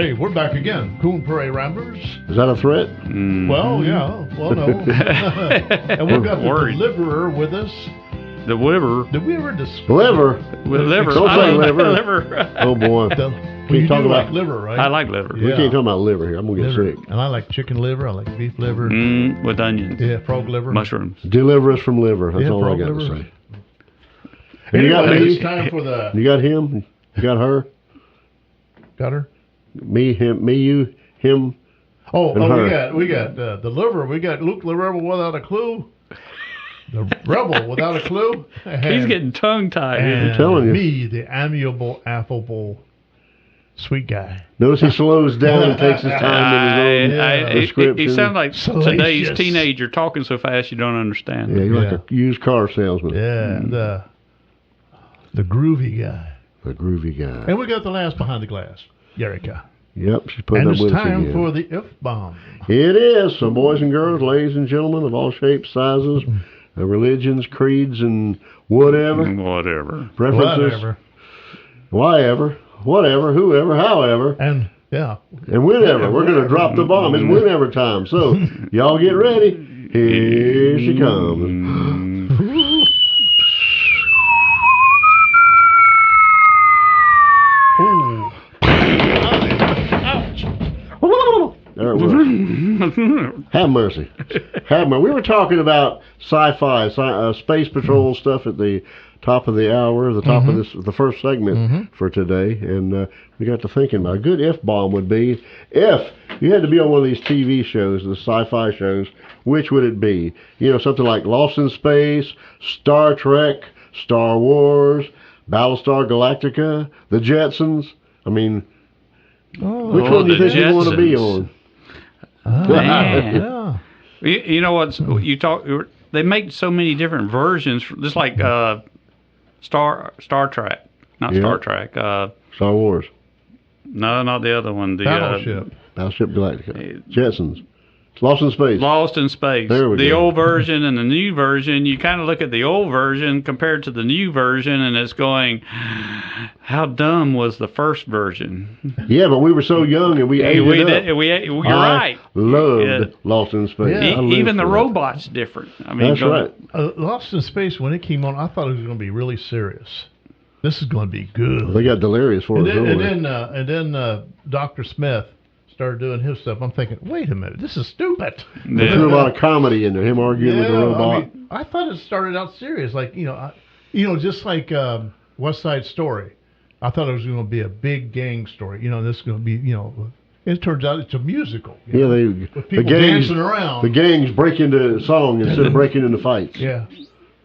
Hey, we're back again. Coon Prairie Ramblers. Is that a threat? Well, yeah. Well, no. And we've got the deliverer with us. The liver. Did we ever discuss liver? With liver. Don't say liver. Liver. Oh, boy. You do like liver, right? I like liver. We can't talk about liver here. I'm going to get sick. And I like chicken liver. I like beef liver. With onions. Yeah, frog liver. Mushrooms. Deliver us from liver. That's all I got to say. Anyway, it's time for the... You got him? You got her? Got her? Me, him, me, you, him. We got the liver. We got Luke the Rebel without a clue. The rebel without a clue. He's getting tongue-tied. I'm telling you. Me, the amiable, affable, sweet guy. Notice he slows down and takes his time in his own description. He sounds like today's teenager talking so fast you don't understand. Yeah, he's like a used car salesman. Yeah, the groovy guy. The groovy guy. And we got the last behind the glass, Yerika. Yep, she's putting up with us again. And it's time for the F-bomb. It is. So boys and girls, ladies and gentlemen of all shapes, sizes, religions, creeds, and whatever. Preferences. Whatever, whoever, however. And whenever. We're going to drop the bomb. It's whenever time. So, y'all get ready. Here she comes. There it was. Have mercy. We were talking about sci-fi, space patrol stuff at the top of the hour, the top of the first segment for today, and we got to thinking about a good F-bomb would be if you had to be on one of these TV shows, the sci-fi shows, which would it be? You know, something like Lost in Space, Star Trek, Star Wars, Battlestar Galactica, The Jetsons. I mean, which one do you think you want to be on? Man. You know what? They make so many different versions, just like Star Trek, not Star Trek. Star Wars. No, not the other one. The Battleship Galactica. Jetsons. Lost in Space. Lost in Space. There we go. The old version and the new version. You kind of look at the old version compared to the new version, and it's going, how dumb was the first version? Yeah, but we were so young and we ate it up. You're right. Loved Lost in Space. Yeah. Even the robot's different. I mean, that's right. Lost in Space, when it came on, I thought it was going to be really serious. This is going to be good. They got delirious for us. And then Dr. Smith started doing his stuff. I'm thinking, wait a minute, this is stupid. They threw a lot of comedy in there. Him arguing with the robot. I thought it started out serious, like just like West Side Story. I thought it was going to be a big gang story. This is going to be, it turns out it's a musical. With people dancing around. The gangs break into song instead of breaking into fights. Yeah.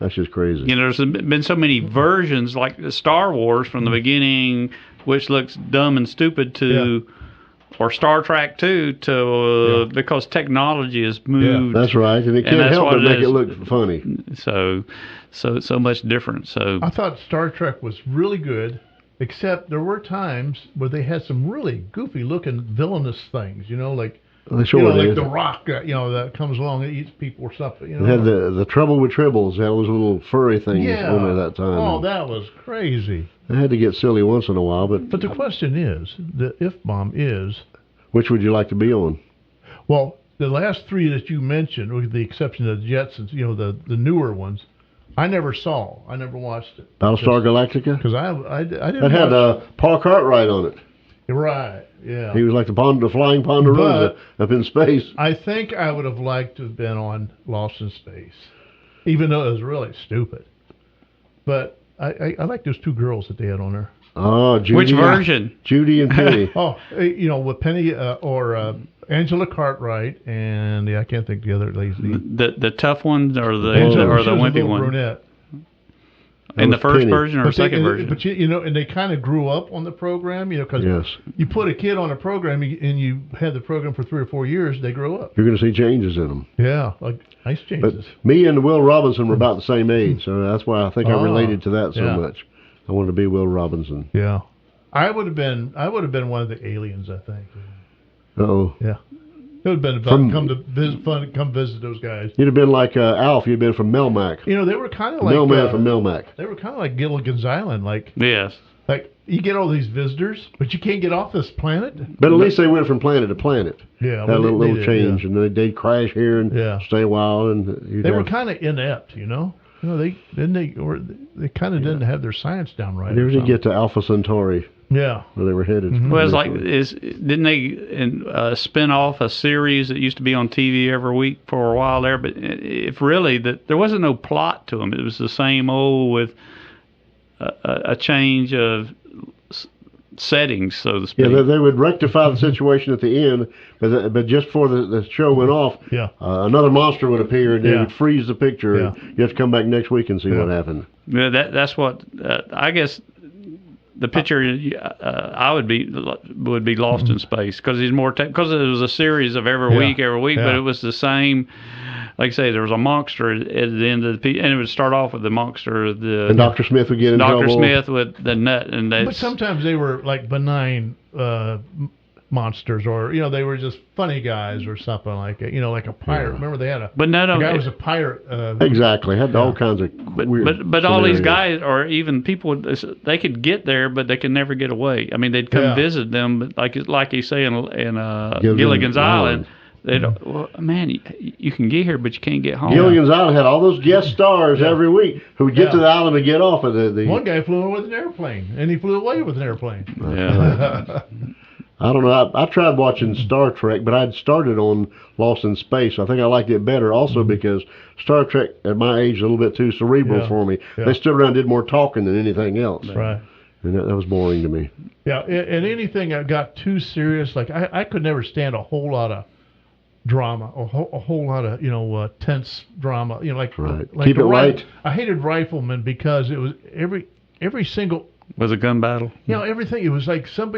That's just crazy. There's been so many versions, like the Star Wars from the beginning, which looks dumb and stupid or Star Trek too, because technology has moved. Yeah, that's right, and it can't help but make it look funny. So much different. So I thought Star Trek was really good, except there were times where they had some really goofy-looking villainous things. Like like the Rock, that comes along and eats people or something. They had the Trouble with Tribbles. They had those little furry things on there that time. Oh, that was crazy. They had to get silly once in a while, but the question is, the F-bomb is, which would you like to be on? Well, the last three that you mentioned, with the exception of the Jetsons, the newer ones, I never saw. I never watched it. Battlestar Galactica? Because I didn't. That had Paul Cartwright on it. Right. Yeah. He was like the flying Ponderosa up in space. I think I would have liked to have been on Lost in Space, even though it was really stupid. But I like those two girls that they had on there. Oh, Judy. Which version? Judy and Penny. With Penny or Angela Cartwright and I can't think of the other ladies. The tough ones or the wimpy one. Brunette. In the first version or second version? But and they kind of grew up on the program, because you put a kid on a program and you had the program for 3 or 4 years, they grow up. You're going to see changes in them. Yeah, like nice changes. But me and Will Robinson were about the same age, so that's why I think I related to that so much. I wanted to be Will Robinson. Yeah, I would have been one of the aliens, I think. Oh. Yeah. It would have been fun to come visit those guys. You'd have been like Alf. You'd have been from Melmac. They were kind of like Melman from Melmac. They were kind of like Gilligan's Island, like yes. Like, you get all these visitors, but you can't get off this planet. But at least they went from planet to planet. Yeah, Had a little they did, change, yeah. and they'd crash here and stay a while. And they were kind of inept, you know. They kind of didn't have their science down right. They didn't get to Alpha Centauri. Yeah, where they were headed. Mm-hmm. Well, it's like didn't they spin off a series that used to be on TV every week for a while there? But if really there wasn't no plot to them, it was the same old with a change of settings, so to speak. Yeah, they would rectify the situation at the end, but just before the show went off, another monster would appear and they would freeze the picture. And you have to come back next week and see what happened. Yeah, that's what I guess. The picture I would be Lost in Space because he's more because it was a series of every week, but it was the same. Like I say, there was a monster at the end of the and it would start off with the monster. And Dr. Smith would get in trouble. Dr. Smith with the nut, but sometimes they were like benign monsters, or they were just funny guys or something like it. Like a pirate. Remember they had a guy was a pirate. Exactly, had all kinds of weird. But all these guys, or even people, they could get there, but they could never get away. I mean, they'd come visit them, but like you say in Gilligan's Island. They don't, well, man, you can get here, but you can't get home. Gilligan's Island had all those guest stars every week who would get to the island and get off of the. One guy flew in with an airplane, and he flew away with an airplane. Yeah. I don't know. I tried watching Star Trek, but I'd started on Lost in Space. I think I liked it better also because Star Trek, at my age, is a little bit too cerebral for me. They stood around and did more talking than anything else. Right. And that was boring to me. Yeah, and anything that got too serious, like I could never stand a whole lot of drama, a whole lot of tense drama. Like keep it light. I hated Rifleman because it was every single. Was a gun battle. Everything. It was like some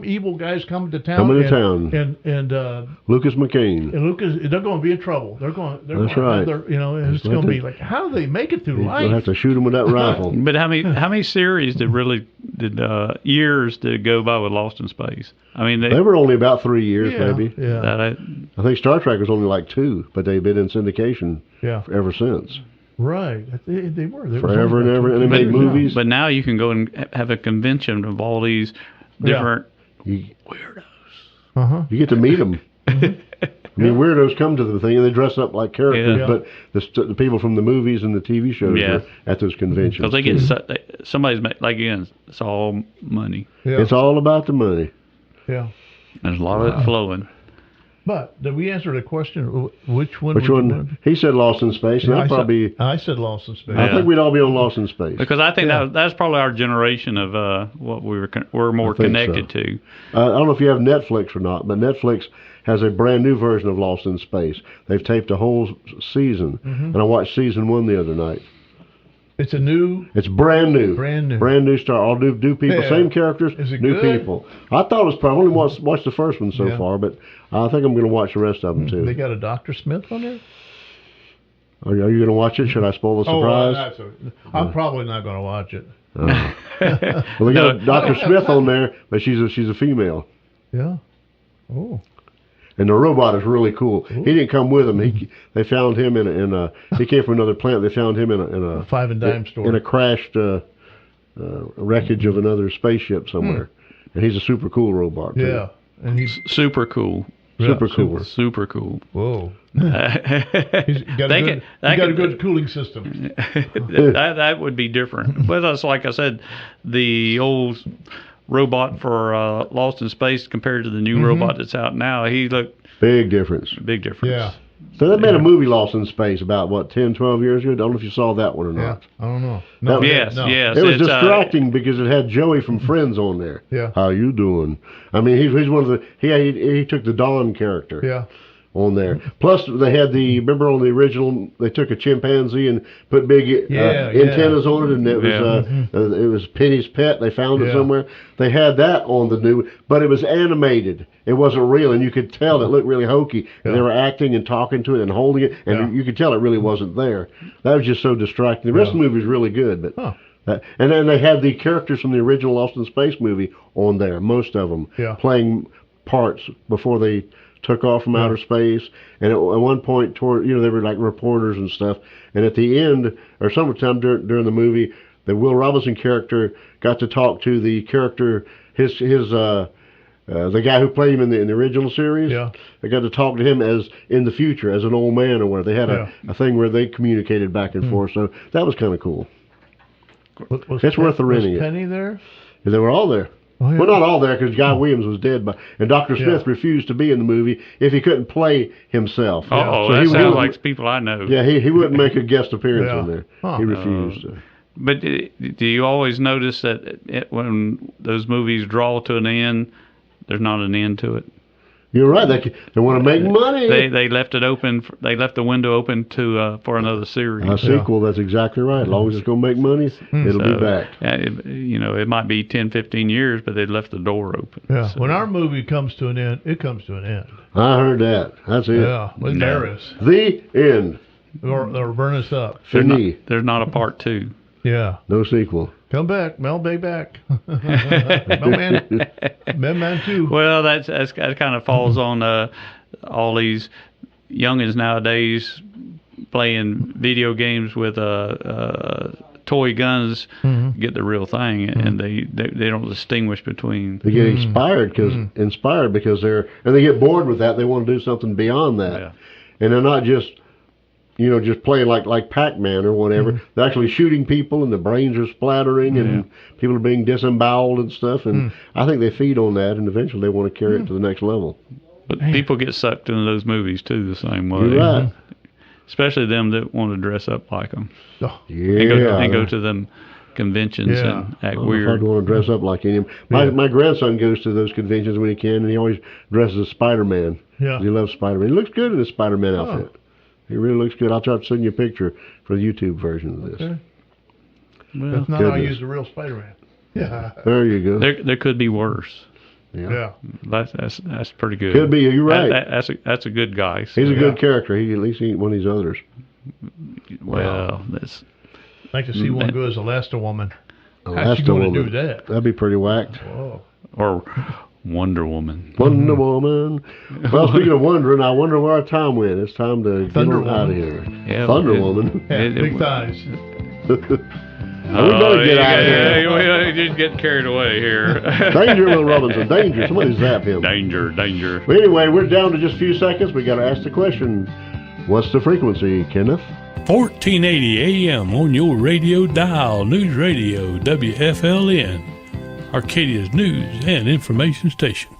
evil guy's coming to town. And Lucas McCain. And Lucas, they're going to be in trouble. That's right. It's going to be like, how do they make it through life? They'll have to shoot him with that rifle. But how many series years did go by with Lost in Space? I mean, they were only about 3 years, maybe. Yeah. I think Star Trek was only like 2, but they've been in syndication ever since. Right, they were forever and ever, and they made movies. But now you can go and have a convention of all these different weirdos. You get to meet them. I mean, weirdos come to the thing and they dress up like characters, but the people from the movies and the TV shows are at those conventions. Because they get somebody's like again, it's all money. Yeah. It's all about the money. Yeah, there's a lot of it flowing. But did we answer the question? Which one? Which one? He said Lost in Space, and I said Lost in Space. I think we'd all be on Lost in Space because I think that's probably our generation of what we're more connected to. I don't know if you have Netflix or not, but Netflix has a brand new version of Lost in Space. They've taped a whole season, and I watched season 1 the other night. It's brand new. Brand new star. All new people, same characters, new people. I thought it was probably only watched the first one so far, but I think I'm going to watch the rest of them too. They got a Dr. Smith on there? Are you going to watch it? Should I spoil the surprise? I'm probably not going to watch it. Well, they got Dr. Smith on there, but she's a female. Yeah. Oh. And the robot is really cool. Ooh. He didn't come with them. They found him in a. He came from another planet. They found him in a five and dime store in a crashed wreckage of another spaceship somewhere. And he's a super cool robot too. Yeah, and he's super cool. Super cool. Whoa. He's got a good cooling system. that would be different. But that's like I said, the old robot for Lost in Space compared to the new robot that's out now, he looked... Big difference. Yeah. So they made a movie Lost in Space about, 10, 12 years ago? I don't know if you saw that one or not. Yeah, I don't know. No. Yes. It was distracting because it had Joey from Friends on there. Yeah. How you doing? I mean, he's one of the... He took the Don character. Yeah. On there. Plus, they had remember on the original, they took a chimpanzee and put big antennas on it, and it was Penny's pet. They found it somewhere. They had that on the new, but it was animated. It wasn't real, and you could tell it looked really hokey. And they were acting and talking to it and holding it, and you could tell it really wasn't there. That was just so distracting. The rest of the movie was really good, but and then they had the characters from the original Lost in Space movie on there, most of them playing parts before they took off from outer space, and at one point, they were like reporters and stuff. And at the end, or sometime during the movie, the Will Robinson character got to talk to the character, the guy who played him in the original series. Yeah. They got to talk to him as in the future, as an old man or whatever. They had a thing where they communicated back and forth, so that was kind of cool. It's worth the renting. Was Penny there? They were all there. Oh, yeah. Well, not all there, because Guy Williams was dead, and Dr. Smith refused to be in the movie if he couldn't play himself. Oh, so that sounds like people I know. Yeah, he wouldn't make a guest appearance in there. Huh. He refused. But do you always notice that when those movies draw to an end, there's not an end to it? You're right. They want to make money. They left it open. They left the window open for another series. A sequel. That's exactly right. As long as it's going to make money, it'll be back. It might be 10, 15 years, but they left the door open. Yeah. So. When our movie comes to an end, it comes to an end. I heard that. That's it. Yeah. With Darius. The end. Or burn us up. There's not a part 2. Yeah. No sequel. Come back, Mel Bay back. Man 2. Well, that kind of falls on all these youngins nowadays playing video games with toy guns. Get the real thing, and they don't distinguish between. They get inspired because they get bored with that. They want to do something beyond that, and they're not just. Just playing like Pac-Man or whatever. They're actually shooting people, and the brains are splattering, and people are being disemboweled and stuff. And I think they feed on that, and eventually they want to carry it to the next level. But people get sucked into those movies too, the same way. You're right. Especially them that want to dress up like them. Yeah. And go to them conventions and act weird. I don't want to dress up like him. My grandson goes to those conventions when he can, and he always dresses as Spider-Man. Yeah. He loves Spider-Man. He looks good in his Spider-Man outfit. He really looks good. I'll try to send you a picture for the YouTube version of this. Okay. Well, that's not how I use the real Spider-Man. Yeah. There you go. There could be worse. Yeah. That's pretty good. Could be. You're right. That's a good guy. So. He's a good character. At least he ain't one of these others. Well, that's. I'd like to see one go as Elasti-Woman. How's she going to do that? That'd be pretty whacked. Whoa. Or Wonder Woman. Wonder Woman. Well, speaking of wondering, I wonder where our time went. It's time to get on out of here. Yeah, Thunder Woman. Yeah, big thighs. We better get out of here. We just get carried away here. Danger, Will Robinson. Danger. Somebody zap him. Danger. But anyway, we're down to just a few seconds. We got to ask the question. What's the frequency, Kenneth? 1480 AM on your radio dial. News Radio WFLN. Arcadia's news and information station.